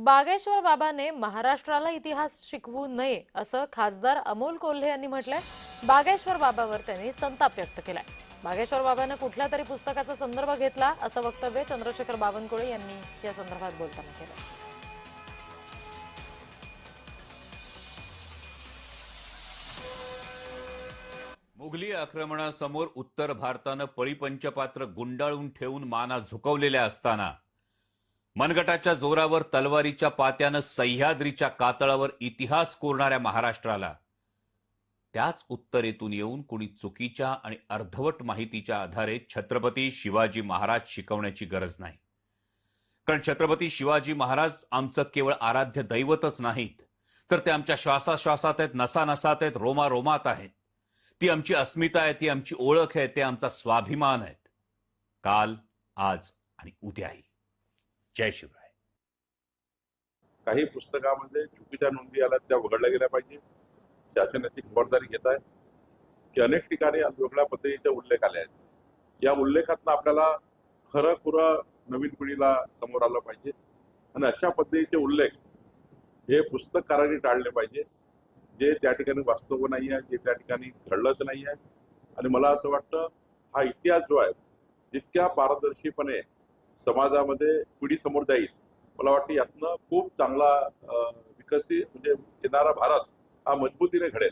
बागेश्वर बाबाने महाराष्ट्राला इतिहास शिकवू नये असं खासदार अमोल कोल्हे यांनी म्हटलंय। बागेश्वर बाबावर त्यांनी संताप व्यक्त केलाय। बागेश्वर बाबाने कुठल्या तरी पुस्तकाचा संदर्भ घेतला असं वक्तव्य चंद्रशेखर बावनकुळे यांनी या संदर्भात बोलताना केलं। मुघली आक्रमणासमोर उत्तर भारतानं पळीपंचपात्र गुंडाळून ठेवून माना झुकवलेल्या असताना मनगटाच्या जोरावर तलवारीच्या पात्यानं सह्याद्रीच्या कातळावर इतिहास कोरणाऱ्या महाराष्ट्राला त्याच उत्तरेतून येऊन कुणी चुकीच्या आणि अर्धवट माहितीच्या आधारे छत्रपती शिवाजी महाराज शिकवण्याची गरज नाही। कारण छत्रपती शिवाजी महाराज आमचं केवळ आराध्य दैवतच नाहीत, तर ते आमच्या श्वासाश्वासात आहेत, नसानसात आहेत, रोमारोमात आहेत। ती आमची अस्मिता आहे, ती आमची ओळख आहे, ते आमचा स्वाभिमान आहेत, काल, आज आणि उद्याही। जय शिवराय। काही पुस्तकामध्ये चुकीच्या नोंदी आल्या त्या वगळल्या गेल्या पाहिजे। शासनाची खबरदारी घेत आहे की अनेक ठिकाणी वेगळ्या पद्धतीचे उल्लेख आले आहेत। या उल्लेखातनं आपल्याला खरं खुरं नवीन पिढीला समोर आलं पाहिजे आणि अशा पद्धतीचे उल्लेख हे पुस्तककारांनी टाळले पाहिजे, जे त्या ठिकाणी वास्तव नाही आहे, जे त्या ठिकाणी घडलंच नाही आहे। आणि मला असं वाटतं हा इतिहास जो आहे जितक्या पारदर्शीपणे समाजामध्ये पिढी समोर जाईल, मला वाटतं यातनं खूप चांगला विकसित म्हणजे येणारा भारत हा मजबूतीने घडेल।